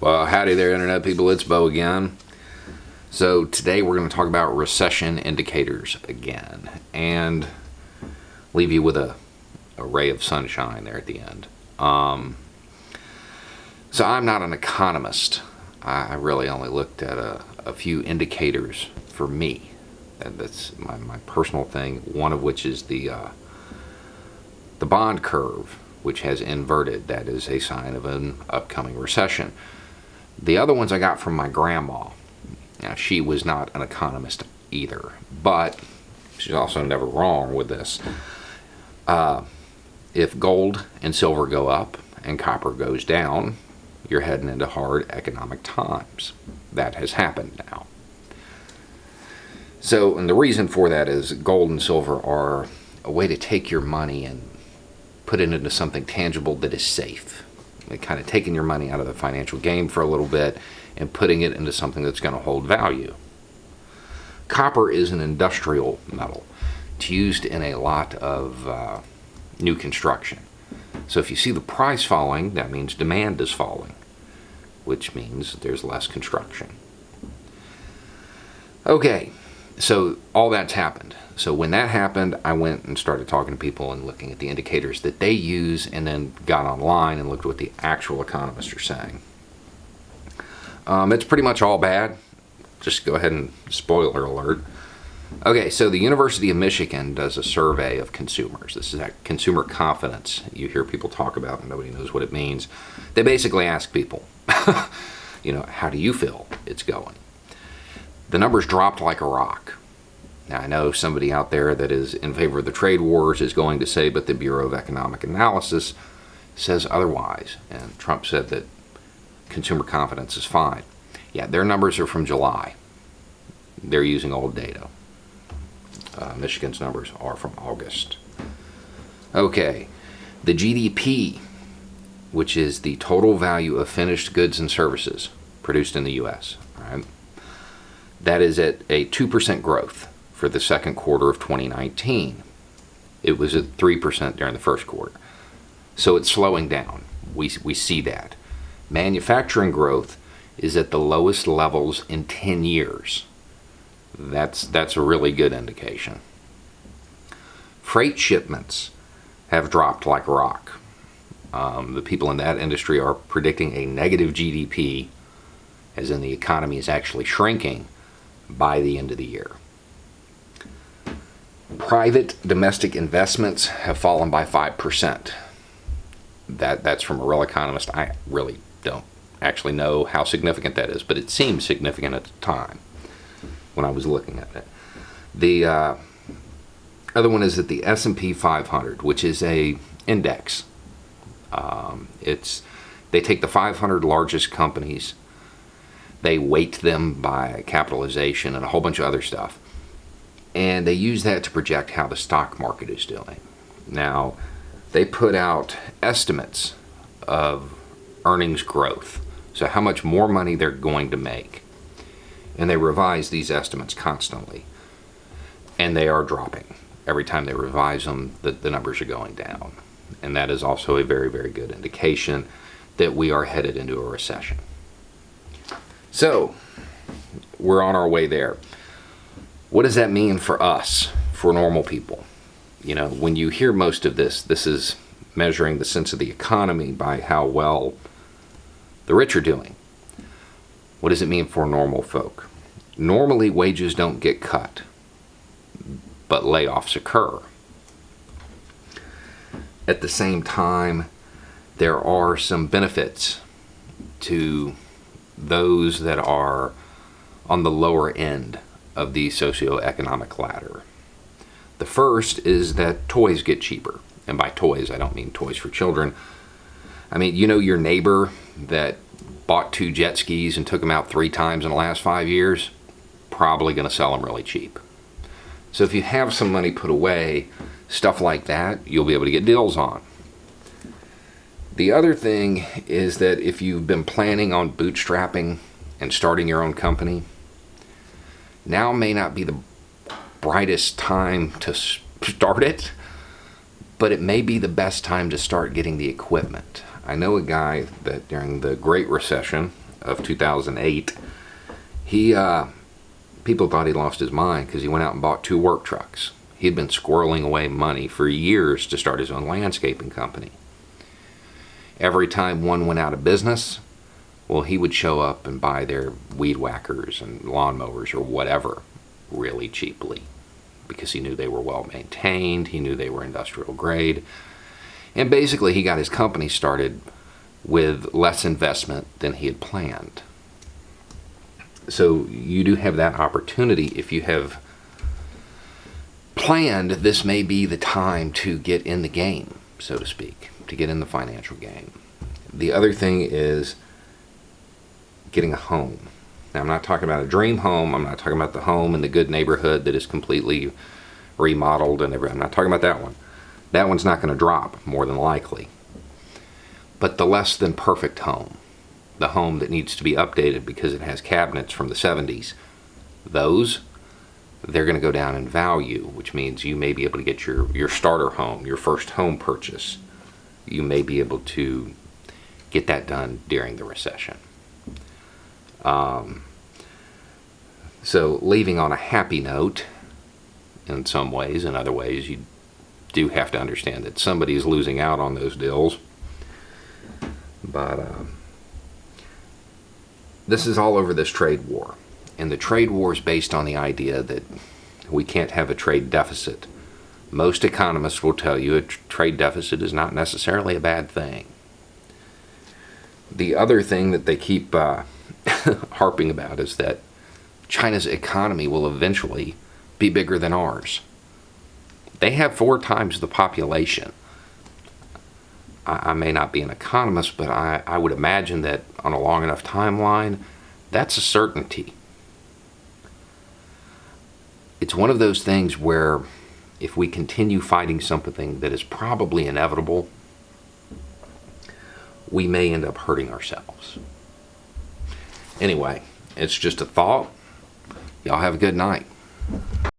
Well, howdy there, Internet people. It's Bo again. So today we're going to talk about recession indicators again and leave you with a ray of sunshine there at the end. So I'm not an economist. I really only looked at a few indicators for me. That's my personal thing, one of which is the bond curve, which has inverted. That is a sign of an upcoming recession. The other ones I got from my grandma. Now, she was not an economist either, but she's also never wrong with this. If gold and silver go up and copper goes down, you're heading into hard economic times. That has happened now. So, and the reason for that is gold and silver are a way to take your money and put it into something tangible that is safe. Like kind of taking your money out of the financial game for a little bit and putting it into something that's going to hold value. Copper is an industrial metal. It's used in a lot of new construction. So if you see the price falling, that means demand is falling, which means there's less construction. Okay, so all that's happened. So when that happened, I went and started talking to people and looking at the indicators that they use, and then got online and looked at what the actual economists are saying. It's pretty much all bad. Just go ahead and spoiler alert. Okay, so the University of Michigan does a survey of consumers. This is that consumer confidence you hear people talk about and nobody knows what it means. They basically ask people, how do you feel it's going? The numbers dropped like a rock. Now, I know somebody out there that is in favor of the trade wars is going to say, but the Bureau of Economic Analysis says otherwise. And Trump said that consumer confidence is fine. Yeah, their numbers are from July. They're using old data. Michigan's numbers are from August. Okay, the GDP, which is the total value of finished goods and services produced in the U.S., right? That is at a 2% growth for the second quarter of 2019. It was at 3% during the first quarter. So it's slowing down. We see that. Manufacturing growth is at the lowest levels in 10 years. That's a really good indication. Freight shipments have dropped like a rock. The people in that industry are predicting a negative GDP, as in the economy is actually shrinking, by the end of the year. Private domestic investments have fallen by 5%. That's from a real economist. I really don't actually know how significant that is, but it seemed significant at the time when I was looking at it. The other one is that the S&P 500, which is a index. They take the 500 largest companies, they weight them by capitalization and a whole bunch of other stuff, and they use that to project how the stock market is doing. Now, they put out estimates of earnings growth, so how much more money they're going to make. And they revise these estimates constantly. And they are dropping. Every time they revise them, the numbers are going down. And that is also a very, very good indication that we are headed into a recession. So, we're on our way there. What does that mean for us, for normal people? When you hear most of this is measuring the sense of the economy by how well the rich are doing. What does it mean for normal folk? Normally, wages don't get cut, but layoffs occur. At the same time, there are some benefits to those that are on the lower end of the socioeconomic ladder. The first is that toys get cheaper. And by toys, I don't mean toys for children. I mean, your neighbor that bought 2 jet skis and took them out 3 times in the last 5 years, probably going to sell them really cheap. So if you have some money put away, stuff like that, you'll be able to get deals on. The other thing is that if you've been planning on bootstrapping and starting your own company, now may not be the brightest time to start it, but it may be the best time to start getting the equipment. I know a guy that during the Great Recession, of 2008, he people thought he lost his mind because he went out and bought 2 work trucks. He had been squirreling away money for years to start his own landscaping company. Every time one went out of business, well, he would show up and buy their weed whackers and lawnmowers or whatever really cheaply because he knew they were well maintained, he knew they were industrial grade, and basically he got his company started with less investment than he had planned. So you do have that opportunity. If you have planned, this may be the time to get in the game, so to speak, to get in the financial game. The other thing is getting a home. Now, I'm not talking about a dream home. I'm not talking about the home in the good neighborhood that is completely remodeled and everything. I'm not talking about that one. That one's not going to drop, more than likely. But the less than perfect home, the home that needs to be updated because it has cabinets from the 70s, they're going to go down in value, which means you may be able to get your starter home, your first home purchase. You may be able to get that done during the recession. So leaving on a happy note in some ways, in other ways you do have to understand that somebody is losing out on those deals. But this is all over this trade war. And the trade war is based on the idea that we can't have a trade deficit. Most economists will tell you a trade deficit is not necessarily a bad thing. The other thing that they keep harping about is that China's economy will eventually be bigger than ours. They have 4 times the population. I may not be an economist, but I would imagine that on a long enough timeline, that's a certainty. It's one of those things where if we continue fighting something that is probably inevitable, we may end up hurting ourselves. Anyway, it's just a thought. Y'all have a good night.